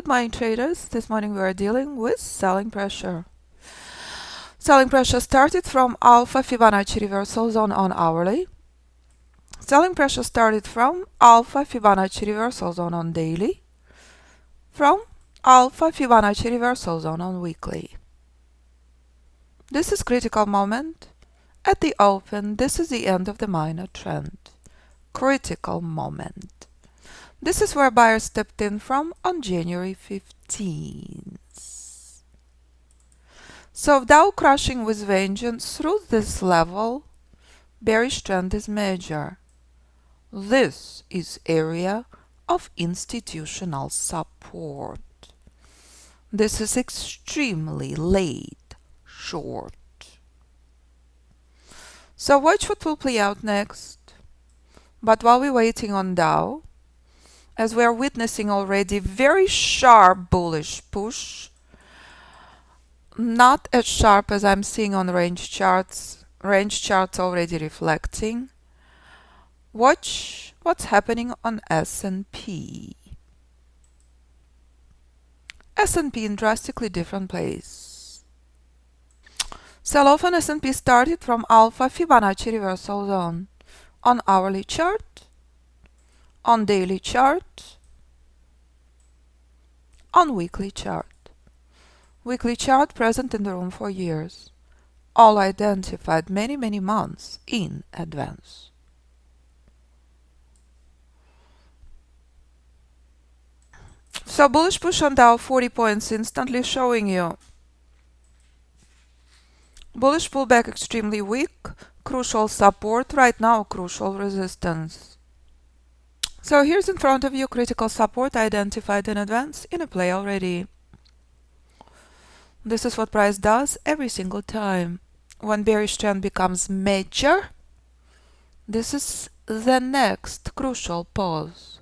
morning, traders. This morning we are dealing with selling pressure. Selling pressure started from Alpha Fibonacci reversal zone on hourly. Selling pressure started from Alpha Fibonacci reversal zone on daily. From Alpha Fibonacci reversal zone on weekly. This is critical moment. At the open, this is the end of the minor trend. Critical moment. This is where buyers stepped in from on January 15th. So Dow crashing with vengeance through this level, bearish trend is major. This is area of institutional support. This is extremely late short. So watch what will play out next. But while we're waiting on Dow, as we are witnessing already very sharp bullish push, not as sharp as I'm seeing on range charts already reflecting. Watch what's happening on S&P. S&P in drastically different place. Sell-off on S&P started from Alpha Fibonacci reversal zone on hourly chart, on daily chart, on weekly chart. Weekly chart present in the room for years, all identified many months in advance. So bullish push on Dow 40 points instantly showing you bullish pullback extremely weak, crucial support right now, crucial resistance. So here's in front of you critical support identified in advance in a play already. This is what price does every single time. When bearish trend becomes major, this is the next crucial pause.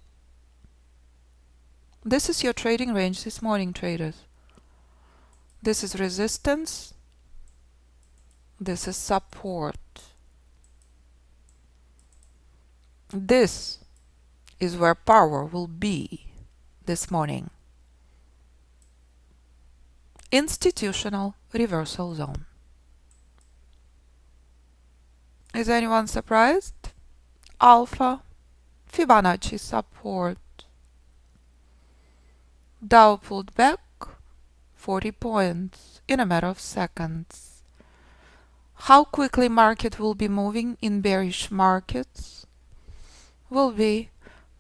This is your trading range this morning, traders. This is resistance. This is support. This is where power will be this morning. Institutional reversal zone. Is anyone surprised? Alpha Fibonacci support. Dow pulled back 40 points in a matter of seconds. How quickly market will be moving in bearish markets will be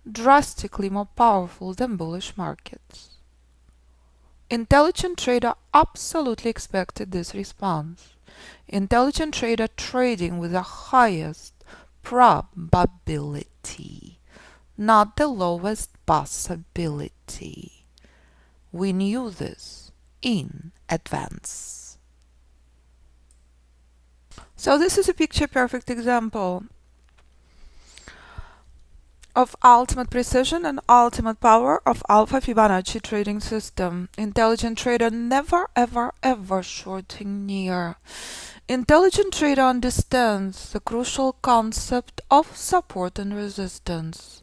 drastically more powerful than bullish markets. Intelligent trader absolutely expected this response. Intelligent trader trading with the highest probability, not the lowest possibility. We knew this in advance. So this is a picture-perfect example of ultimate precision and ultimate power of Alpha Fibonacci Trading System. Intelligent trader never ever shorting near. Intelligent trader understands the crucial concept of support and resistance.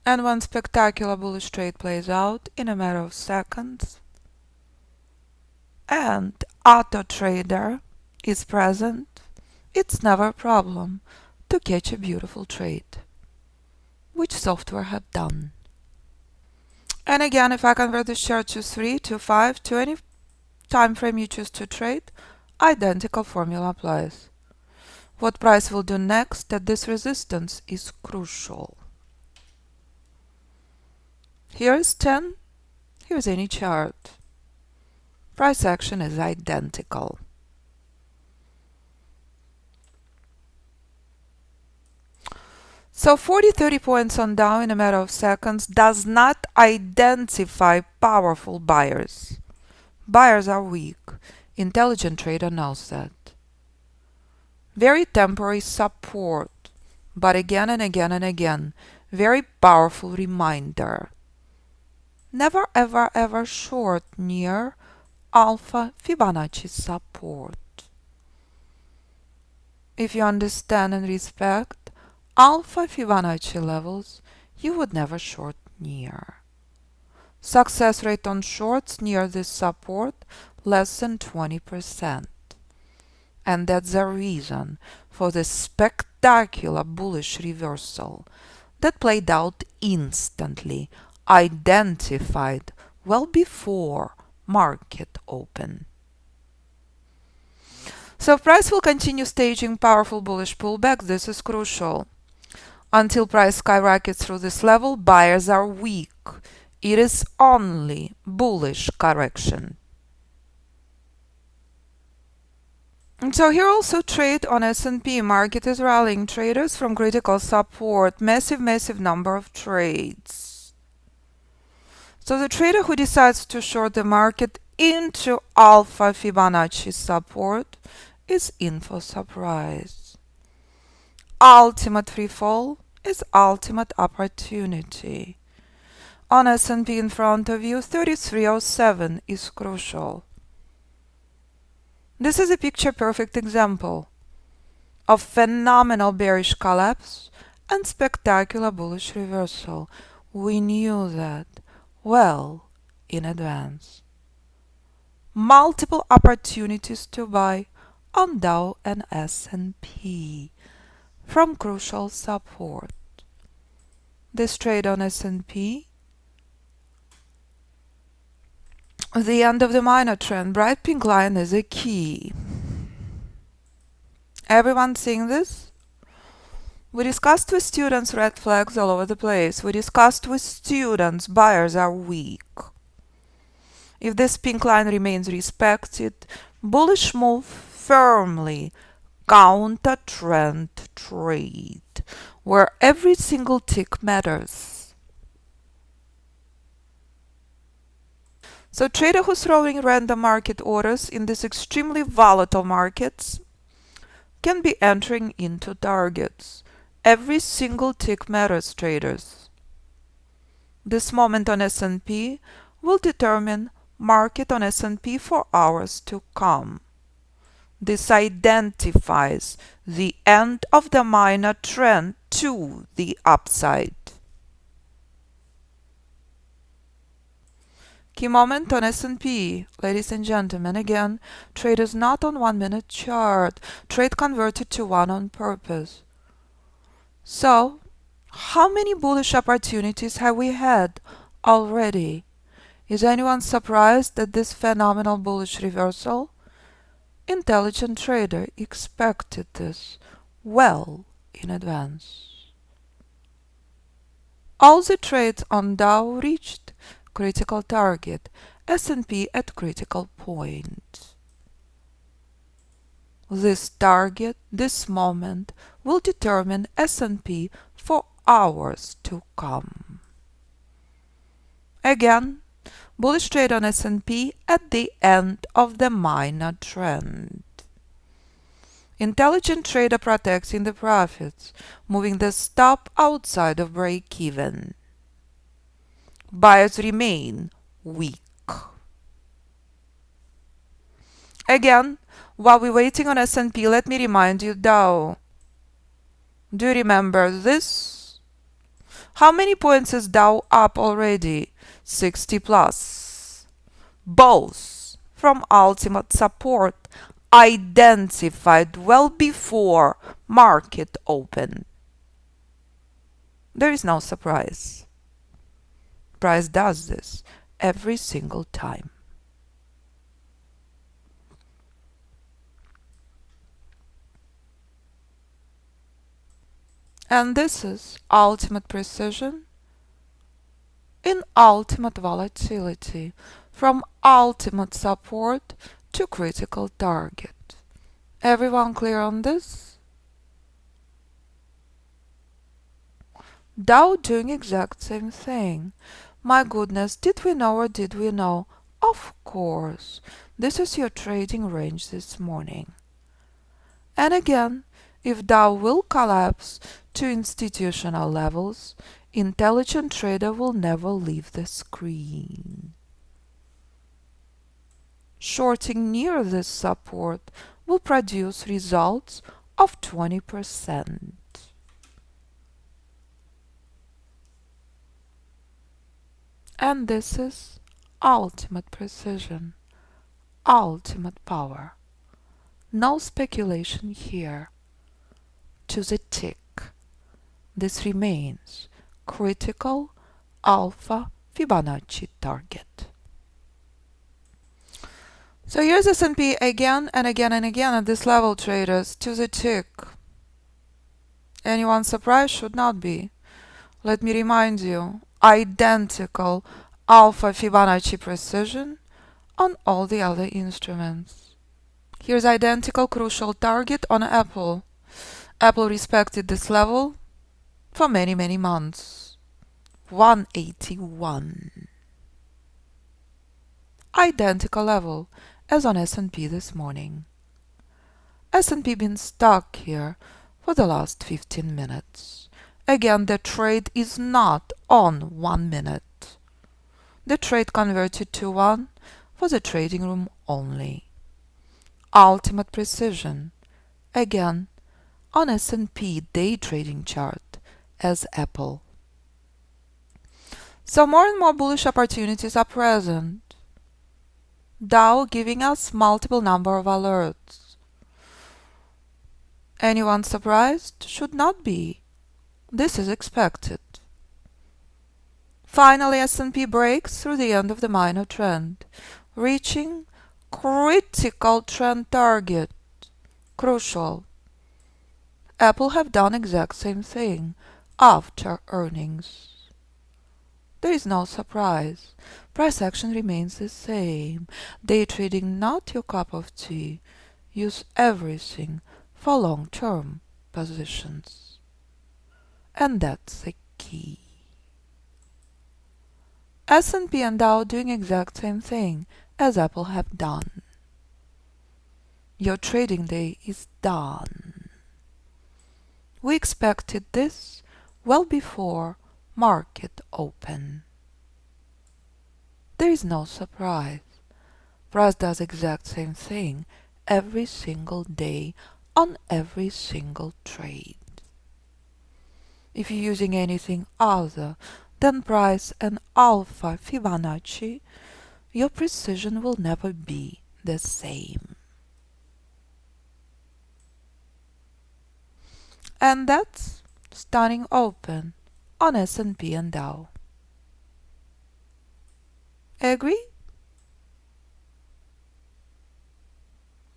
And when spectacular bullish trade plays out in a matter of seconds, and auto trader is present, it's never a problem to catch a beautiful trade, which software have done. And again, if I convert this chart to 3, to 5, to any time frame you choose to trade, identical formula applies. What price will do next at this resistance is crucial. Here is 10, here's any chart. Price action is identical. So 40-30 points on Dow in a matter of seconds does not identify powerful buyers. Buyers are weak. Intelligent trader knows that. Very temporary support, but again and again, very powerful reminder. Never ever short near Alpha Fibonacci support. If you understand and respect Alpha Fibonacci levels, you would never short near. Success rate on shorts near this support less than 20%. And that's the reason for the spectacular bullish reversal that played out instantly, identified well before market open. So price will continue staging powerful bullish pullback. This is crucial. Until price skyrockets through this level, buyers are weak. It is only bullish correction. And so here also trade on S&P. Market is rallying traders from critical support. Massive number of trades. So the trader who decides to short the market into Alpha Fibonacci support is in for surprise. Ultimate free fall is ultimate opportunity. On S&P in front of you, 3307 is crucial. This is a picture-perfect example of phenomenal bearish collapse and spectacular bullish reversal. We knew that well in advance. Multiple opportunities to buy on Dow and S&P from crucial support. This trade on S&P, the end of the minor trend, bright pink line is a key. Everyone seeing this? We discussed with students red flags all over the place. We discussed with students buyers are weak. If this pink line remains respected, bullish move firmly, counter trend trade, where every single tick matters. So trader who's throwing random market orders in these extremely volatile markets can be entering into targets. Every single tick matters, traders. This moment on S&P will determine market on S&P for hours to come. This identifies the end of the minor trend to the upside. Key moment on S&P, ladies and gentlemen. Again, trade is not on 1 minute chart. Trade converted to one on purpose. So, how many bullish opportunities have we had already? Is anyone surprised at this phenomenal bullish reversal? Intelligent trader expected this well in advance. All the trades on Dow reached critical target, S&P at critical point. This target, this moment, will determine S&P for hours to come. Again, bullish trade on S&P at the end of the minor trend. Intelligent trader protecting the profits, moving the stop outside of break-even. Buyers remain weak. Again, while we're waiting on S&P, let me remind you Dow. Do you remember this? How many points is Dow up already? 60 plus. Both from ultimate support identified well before market open. There is no surprise. Price does this every single time. And this is ultimate precision in ultimate volatility, from ultimate support to critical target. Everyone clear on this? Dow doing exact same thing. My goodness, did we know or did we know? Of course, this is your trading range this morning. And again, if Dow will collapse to institutional levels, intelligent trader will never leave the screen. Shorting near this support will produce results of 20%. And this is ultimate precision, ultimate power. No speculation here. To the tick. This remains critical Alpha Fibonacci target. So here's S&P again and again and again at this level, traders, to the tick. Anyone surprised? Should not be. Let me remind you, identical Alpha Fibonacci precision on all the other instruments. Here's identical crucial target on Apple. Apple respected this level for many, many months. 181. Identical level as on S&P this morning. S&P been stuck here for the last 15 minutes. Again, the trade is not on 1 minute. The trade converted to 1 for the trading room only. Ultimate precision. Again, on S&P day trading chart as Apple. So more and more bullish opportunities are present. Dow giving us multiple number of alerts. Anyone surprised? Should not be. This is expected. Finally, S&P breaks through the end of the minor trend, reaching critical trend target. Crucial. Apple have done exact same thing after earnings. There is no surprise. Price action remains the same. Day trading not your cup of tea. Use everything for long-term positions. And that's the key. S&P and Dow doing exact same thing as Apple have done. Your trading day is done. We expected this well before market open. There is no surprise. Price does exact same thing every single day on every single trade. If you're using anything other than price and Alpha Fibonacci, your precision will never be the same. And that's stunning open on S&P and Dow. Agree?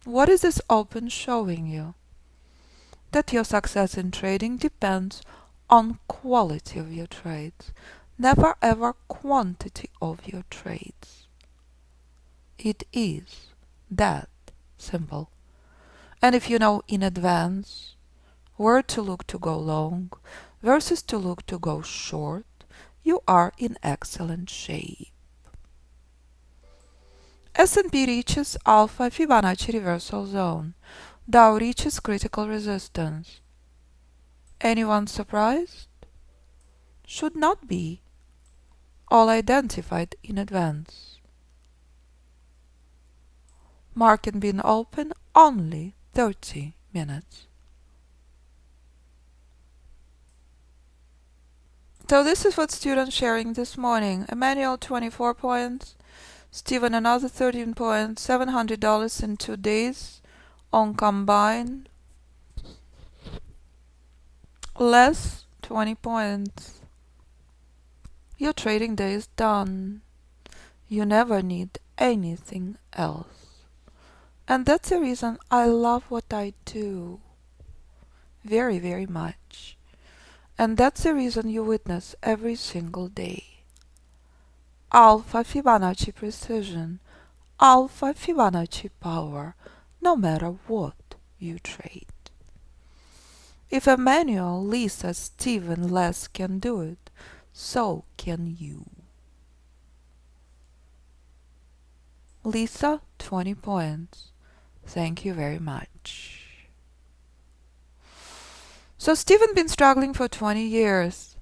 What is this open showing you? That your success in trading depends on quality of your trades, never ever quantity of your trades. It is that simple. And if you know in advance where to look to go long versus to look to go short, you are in excellent shape. S&P reaches Alpha Fibonacci reversal zone. Dow reaches critical resistance. Anyone surprised? Should not be. All identified in advance. Market been open only 30 minutes. So this is what students sharing this morning. Emmanuel 24 points. Steven another 13 points. $700 in 2 days on combine. Less 20 points. Your trading day is done. You never need anything else. And that's the reason I love what I do. Very, very much. And that's the reason you witness every single day. Alpha Fibonacci precision, Alpha Fibonacci power, no matter what you trade. If Emmanuel, Lisa, Steven, Les can do it, so can you. Lisa, 20 points. Thank you very much. So Steven been struggling for 20 years.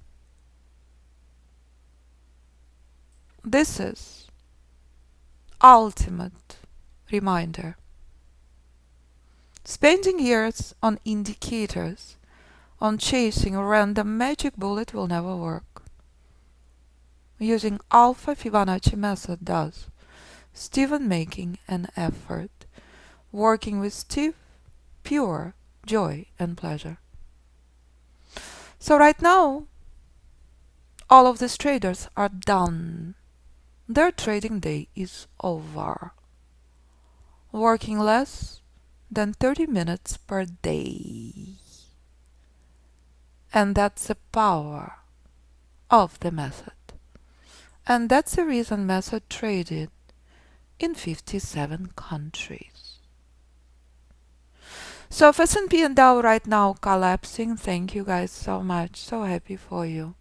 This is ultimate reminder. Spending years on indicators, on chasing a random magic bullet will never work. using Alpha Fibonacci method does. Steven making an effort. Working with Steve, pure joy and pleasure. So right now, all of these traders are done. Their trading day is over. Working less than 30 minutes per day. And that's the power of the method. And that's the reason method traded in 57 countries. So if S&P and Dow right now collapsing, thank you guys so much. So happy for you.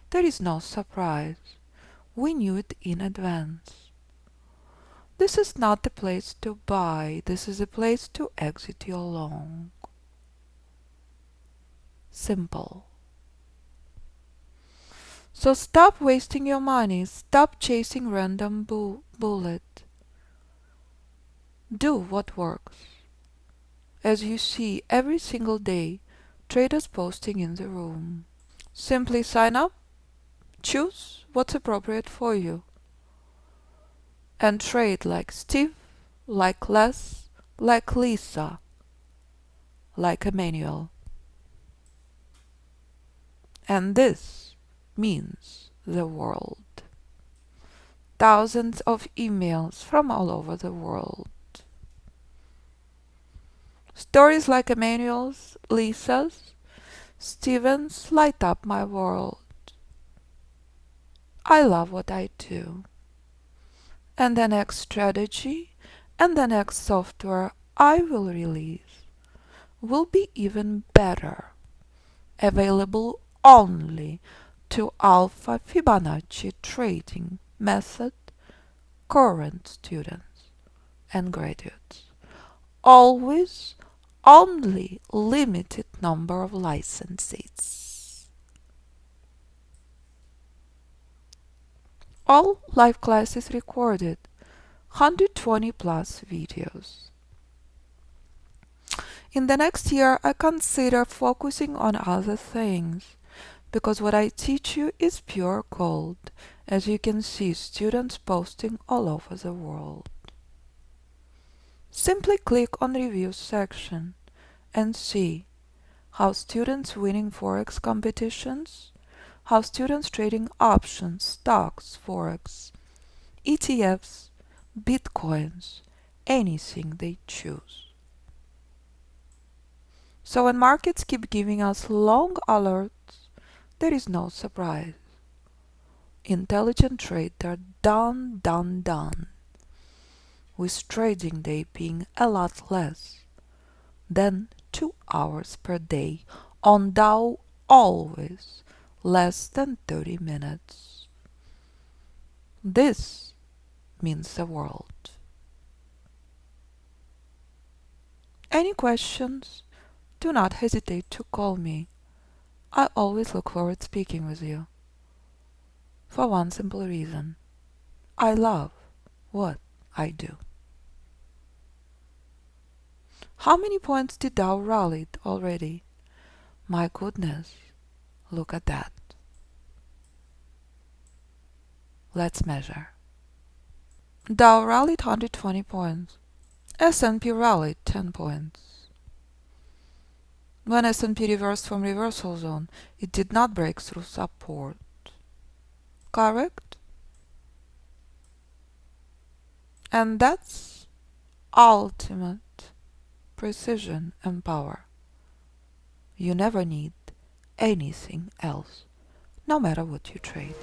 There is no surprise. We knew it in advance. This is not a place to buy. This is a place to exit your long. Simple. So stop wasting your money. Stop chasing random bullet. Do what works. As you see every single day, traders posting in the room. Simply sign up, choose what's appropriate for you, and trade like Steve, like Les, like Lisa, like Emmanuel. And this means the world. Thousands of emails from all over the world. Stories like Emmanuel's, Lisa's, Steven's light up my world. I love what I do. And the next strategy and the next software I will release will be even better. Available only to Alpha Fibonacci Trading Method current students and graduates. Always only limited number of licenses. All live classes recorded, 120 plus videos. In the next year, I consider focusing on other things, because what I teach you is pure gold, as you can see students posting all over the world. Simply click on review section and see how students winning forex competitions, how students trading options, stocks, forex, ETFs, bitcoins, anything they choose. So when markets keep giving us long alerts, there is no surprise. Intelligent trader done, with trading day being a lot less than 2 hours per day, on Dow always less than 30 minutes. This means the world. Any questions? Do not hesitate to call me. I always look forward to speaking with you. For one simple reason. I love what I do. How many points did Dow rally already? My goodness, look at that. Let's measure. Dow rallied 120 points. S&P rallied 10 points. When S&P reversed from reversal zone, it did not break through support. Correct? And that's ultimate precision and power. You never need anything else, no matter what you trade.